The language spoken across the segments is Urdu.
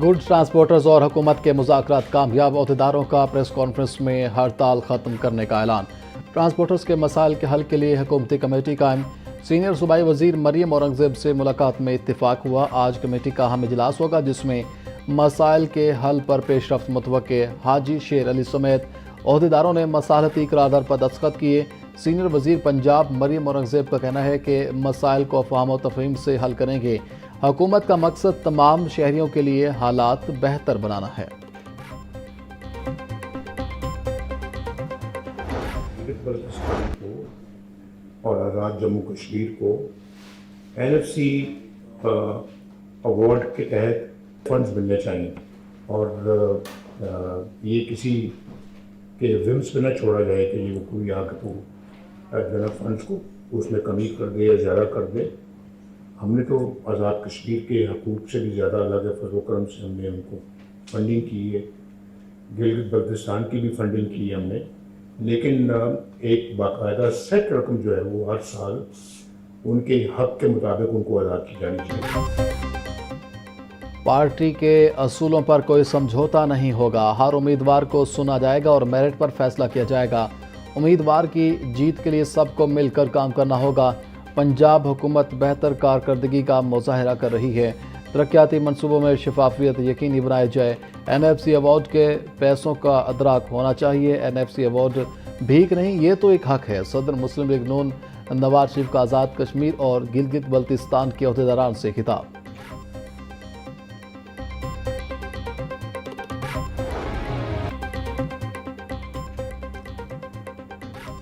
گڈ ٹرانسپورٹرز اور حکومت کے مذاکرات کامیاب، عہدیداروں کا پریس کانفرنس میں ہڑتال ختم کرنے کا اعلان۔ ٹرانسپورٹرز کے مسائل کے حل کے لیے حکومتی کمیٹی قائم۔ سینئر صوبائی وزیر مریم اورنگزیب سے ملاقات میں اتفاق ہوا۔ آج کمیٹی کا اہم اجلاس ہوگا جس میں مسائل کے حل پر پیش رفت متوقع۔ حاجی شیر علی سمیت عہدیداروں نے مصالحتی قرارداد پر دستخط کیے۔ سینئر وزیر پنجاب مریم اورنگزیب کا کہنا ہے کہ مسائل کو فہم و تفہیم سے حل کریں گے۔ حکومت کا مقصد تمام شہریوں کے لیے حالات بہتر بنانا ہے۔ بلتستان کو اور آزاد جموں کشمیر کو NFC ایوارڈ کے تحت فنڈز ملنے چاہیے، اور یہ کسی کے ومس پہ نہ چھوڑا جائے کہ یہ کوئی آ کے فنڈز کو اس میں کمی کر دے یا زیادہ کر دے۔ ہم نے تو آزاد کشمیر کے حقوق سے بھی زیادہ اللہ کے فضل و کرم سے ہم نے ان کو فنڈنگ کی ہے، گلگت بلتستان کی بھی فنڈنگ کی ہے ہم نے، لیکن ایک باقاعدہ سیٹ رقم جو ہے وہ ہر سال ان کے حق کے مطابق ان کو ادا کی جانی چاہیے۔ پارٹی کے اصولوں پر کوئی سمجھوتا نہیں ہوگا، ہر امیدوار کو سنا جائے گا اور میرٹ پر فیصلہ کیا جائے گا۔ امیدوار کی جیت کے لیے سب کو مل کر کام کرنا ہوگا۔ پنجاب حکومت بہتر کارکردگی کا مظاہرہ کر رہی ہے۔ ترقیاتی منصوبوں میں شفافیت یقینی بنائی جائے۔ NFC ایوارڈ کے پیسوں کا ادراک ہونا چاہیے۔ NFC ایوارڈ بھیک نہیں، یہ تو ایک حق ہے۔ صدر مسلم لیگ نون نواز شریف کا آزاد کشمیر اور گلگت بلتستان کے عہدیداران سے خطاب۔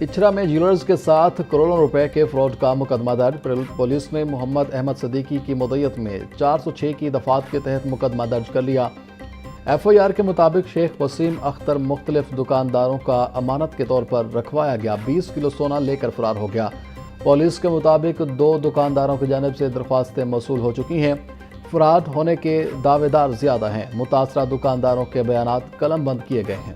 اچھرا میں جیولرز کے ساتھ کروڑوں روپے کے فراڈ کا مقدمہ درج۔ پولیس نے محمد احمد صدیقی کی مدعیت میں 406 کی دفعات کے تحت مقدمہ درج کر لیا۔ FIR کے مطابق شیخ وسیم اختر مختلف دکانداروں کا امانت کے طور پر رکھوایا گیا 20 کلو سونا لے کر فرار ہو گیا۔ پولیس کے مطابق 2 دکانداروں کی جانب سے درخواستیں موصول ہو چکی ہیں۔ فراڈ ہونے کے دعوے دار زیادہ ہیں۔ متاثرہ دکانداروں کے بیانات قلم بند کیے گئے ہیں۔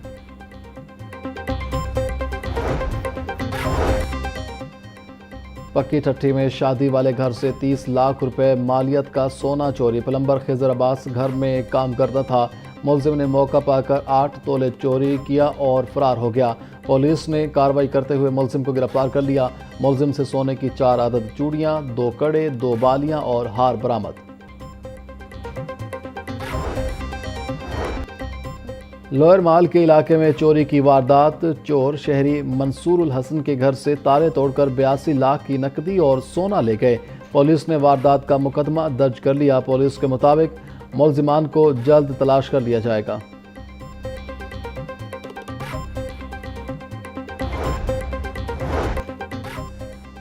پکی ٹھٹھی میں شادی والے گھر سے 30 لاکھ روپے مالیت کا سونا چوری۔ پلمبر خضر عباس گھر میں کام کرتا تھا۔ ملزم نے موقع پا کر 8 تولے چوری کیا اور فرار ہو گیا۔ پولیس نے کارروائی کرتے ہوئے ملزم کو گرفتار کر لیا۔ ملزم سے سونے کی 4 عدد چوڑیاں، 2 کڑے، 2 بالیاں اور ہار برآمد۔ لوئر مال کے علاقے میں چوری کی واردات۔ چور شہری منصور الحسن کے گھر سے تالے توڑ کر 82 لاکھ کی نقدی اور سونا لے گئے۔ پولیس نے واردات کا مقدمہ درج کر لیا۔ پولیس کے مطابق ملزمان کو جلد تلاش کر لیا جائے گا۔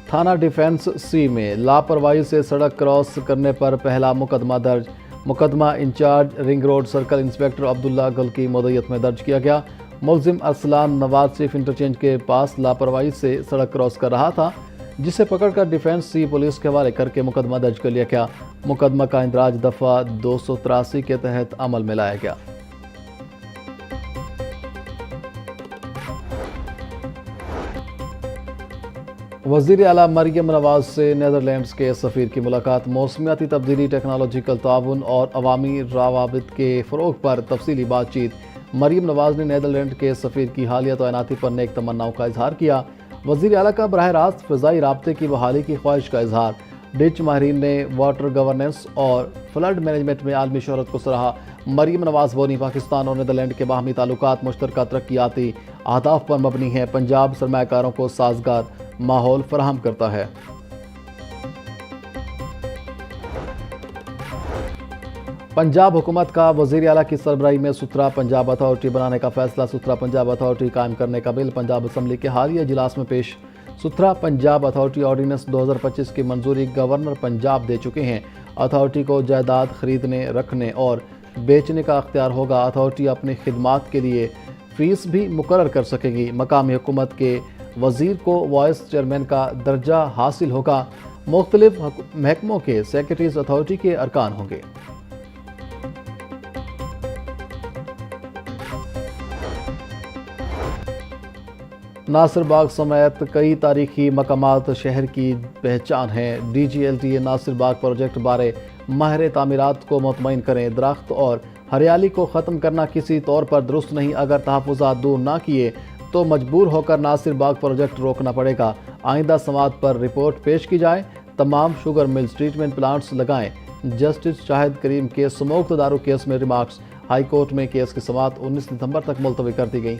تھانہ ڈیفنس سی میں لاپرواہی سے سڑک کراس کرنے پر پہلا مقدمہ درج۔ مقدمہ in charge ring road circle inspector Abdullah Gul کی مدعیت میں درج کیا گیا۔ ملزم ارسلان نواز شریف انٹرچینج کے پاس لاپرواہی سے سڑک کراس کر رہا تھا، جسے پکڑ کر ڈیفنس سی پولیس کے حوالے کر کے مقدمہ درج کر لیا گیا۔ مقدمہ کا اندراج دفعہ 283 کے تحت عمل میں لایا گیا۔ وزیر اعلیٰ مریم نواز سے نیدرلینڈز کے سفیر کی ملاقات۔ موسمیاتی تبدیلی، ٹیکنالوجیکل تعاون اور عوامی روابط کے فروغ پر تفصیلی بات چیت۔ مریم نواز نے نیدرلینڈ کے سفیر کی حالیہ تعیناتی پر نیک تمناؤں کا اظہار کیا۔ وزیر اعلیٰ کا براہ راست فضائی رابطے کی بحالی کی خواہش کا اظہار۔ ڈچ ماہرین نے واٹر گورننس اور فلڈ مینجمنٹ میں عالمی شہرت کو سراہا۔ مریم نواز بولی پاکستان اور نیدرلینڈ کے باہمی تعلقات مشترکہ ترقیاتی اہداف پر مبنی ہیں۔ پنجاب سرمایہ کاروں کو سازگار ماحول فراہم کرتا ہے۔ پنجاب حکومت کا وزیر اعلیٰ کی سربراہی میں ستھرا پنجاب اتھارٹی بنانے کا فیصلہ۔ ستھرا پنجاب اتھارٹی قائم کرنے کا بل پنجاب اسمبلی کے حالیہ اجلاس میں پیش۔ ستھرا پنجاب اتھارٹی آرڈیننس 2025 کی منظوری گورنر پنجاب دے چکے ہیں۔ اتھارٹی کو جائیداد خریدنے، رکھنے اور بیچنے کا اختیار ہوگا۔ اتھارٹی اپنی خدمات کے لیے فیس بھی مقرر کر سکے گی۔ مقامی حکومت کے وزیر کو وائس چیئرمین کا درجہ حاصل ہوگا۔ مختلف محکموں کے سیکرٹریز اتھارٹی کے ارکان ہوں گے۔ ناصر باغ سمیت کئی تاریخی مقامات شہر کی پہچان ہیں۔ DGLTA ناصر باغ پروجیکٹ بارے ماہر تعمیرات کو مطمئن کریں۔ درخت اور ہریالی کو ختم کرنا کسی طور پر درست نہیں. اگر تحفظات دور نہ کیے تو مجبور ہو کر ناصر باغ پروجیکٹ روکنا پڑے گا. آئندہ سماعت پر رپورٹ پیش کی جائے. تمام شوگر ملز ٹریٹمنٹ پلانٹس لگائیں. جسٹس شاہد کریم کے سموکت دارو کیس میں ریمارکس. ہائی کورٹ میں کیس کی سماعت 19 دسمبر تک ملتوی کر دی گئی.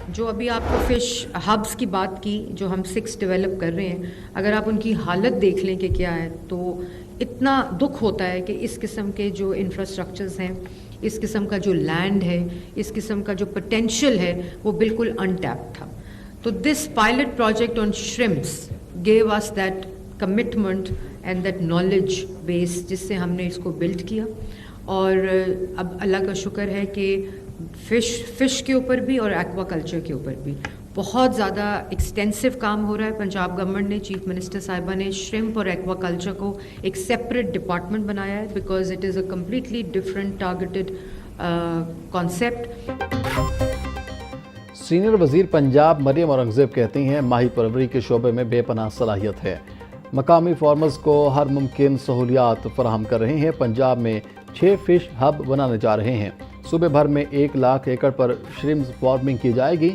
جو ابھی آپ کو فش ہبس کی بات کی جو ہم 6 ڈیولپ کر رہے ہیں، اگر آپ ان کی حالت دیکھ لیں کہ کیا ہے تو اتنا دکھ ہوتا ہے کہ اس قسم کے جو انفراسٹرکچرز ہیں، اس قسم کا جو لینڈ ہے، اس قسم کا جو پوٹینشیل ہے وہ بالکل انٹیپڈ تھا. تو this pilot project on shrimps gave us that commitment and that knowledge base جس سے ہم نے اس کو بلڈ کیا. اور اب اللہ کا شکر ہے کہ فش کے اوپر بھی اور ایکوا کلچر کے اوپر بھی بہت زیادہ ایکسٹینسو کام ہو رہا ہے. پنجاب گورنمنٹ نے، چیف منسٹر صاحبہ نے شرمپ اور ایکوا کلچر کو ایک سیپریٹ ڈپارٹمنٹ بنایا ہے because it is a completely different targeted concept. Senior وزیر پنجاب مریم اورنگزیب کہتی ہیں ماہی پروری کے شعبے میں بے پناہ صلاحیت ہے. مقامی فارمرز کو ہر ممکن سہولیات فراہم کر رہے ہیں. پنجاب میں 6 فش ہب بنانے جا رہے ہیں. صوبے بھر میں 1 لاکھ ایکڑ پر شرمز فارمنگ کی جائے گی.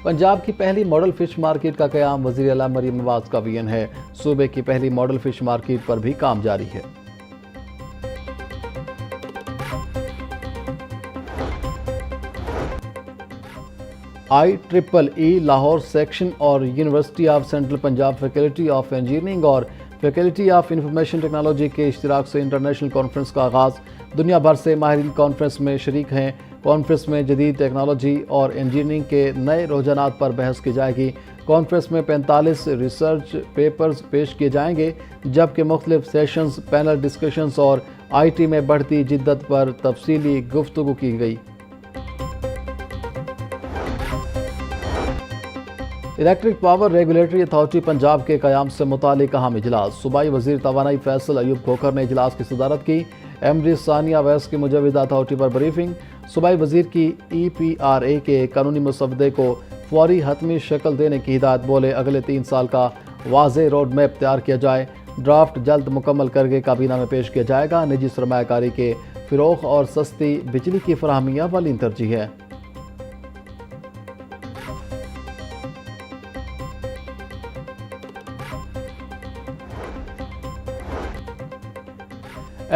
پنجاب کی پہلی ماڈل فش مارکیٹ کا قیام وزیر اعلیٰ مریم نواز کا وژن ہے. صوبے کی پہلی ماڈل فش مارکیٹ پر بھی کام جاری ہے. IEEE لاہور سیکشن اور university of central Punjab faculty of engineering اور فیکلٹی آف انفارمیشن ٹیکنالوجی کے اشتراک سے انٹرنیشنل کانفرنس کا آغاز. دنیا بھر سے ماہرین کانفرنس میں شریک ہیں. کانفرنس میں جدید ٹیکنالوجی اور انجینئرنگ کے نئے رجحانات پر بحث کی جائے گی. کانفرنس میں 45 ریسرچ پیپرز پیش کیے جائیں گے جبکہ مختلف سیشنز، پینل ڈسکشنز اور IT میں بڑھتی جدت پر تفصیلی گفتگو کی گئی. Electric power regulatory authority Punjab کے قیام سے متعلق اہم اجلاس. صوبائی وزیر توانائی فیصل ایوب کھوکھر نے اجلاس کی صدارت کی. MD ثانیہ ویس کی مجوزہ اتھارٹی پر بریفنگ. صوبائی وزیر کی EPRA کے قانونی مسودے کو فوری حتمی شکل دینے کی ہدایت. بولے اگلے 3 سال کا واضح روڈ میپ تیار کیا جائے. ڈرافٹ جلد مکمل کر کے کابینہ میں پیش کیا جائے گا. نجی سرمایہ کاری کے فروغ اور سستی بجلی کی فراہمی اولین ترجیح ہے.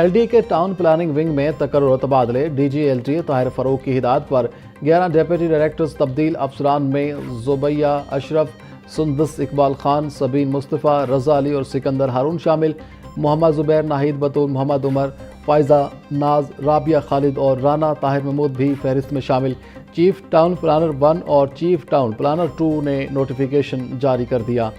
LD کے ٹاؤن پلاننگ ونگ میں تقرر و تبادلے. DG LTA طاہر فاروق کی ہدایت پر 11 ڈیپٹی ڈائریکٹرز تبدیل. افسران میں زبیہ اشرف، سندس اقبال خان، سبین مصطفیٰ، رضا علی اور سکندر ہارون شامل. محمد زبیر، ناہید بطول، محمد عمر، فائزہ ناز، رابعہ خالد اور رانا طاہر محمود بھی فہرست میں شامل. چیف ٹاؤن پلانر 1 اور چیف ٹاؤن پلانر 2 نے نوٹیفیکیشن جاری کر دیا.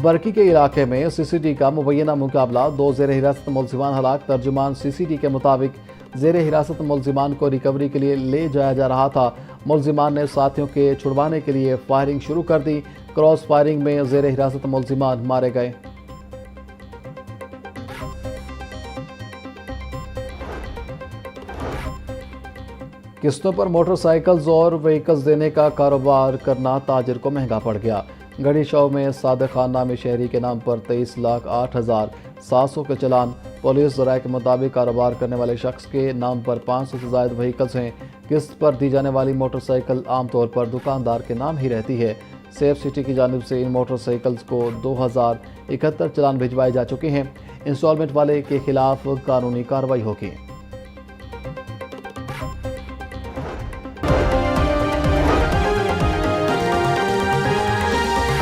برکی کے علاقے میں CCD کا مبینہ مقابلہ. 2 زیر حراست ملزمان ہلاک. ترجمان CCD کے مطابق زیر حراست ملزمان کو ریکوری کے لیے لے جایا جا رہا تھا. ملزمان نے ساتھیوں کے چھڑوانے کے لیے فائرنگ شروع کر دی. کراس فائرنگ میں زیر حراست ملزمان مارے گئے. قسطوں پر موٹر سائیکلز اور وہیکلز دینے کا کاروبار کرنا تاجر کو مہنگا پڑ گیا. گڑھی شو میں صادق خان نامی شہری کے نام پر 23,08,700 کے چلان. پولیس ذرائع کے مطابق کاروبار کرنے والے شخص کے نام پر 500 سے زائد وہیکلز ہیں. قسط پر دی جانے والی موٹر سائیکل عام طور پر دکاندار کے نام ہی رہتی ہے. سیف سٹی کی جانب سے ان موٹر سائیکلز کو 2071 چلان بھجوائے جا چکے ہیں. انسٹالمنٹ والے کے خلاف قانونی کارروائی ہوگی.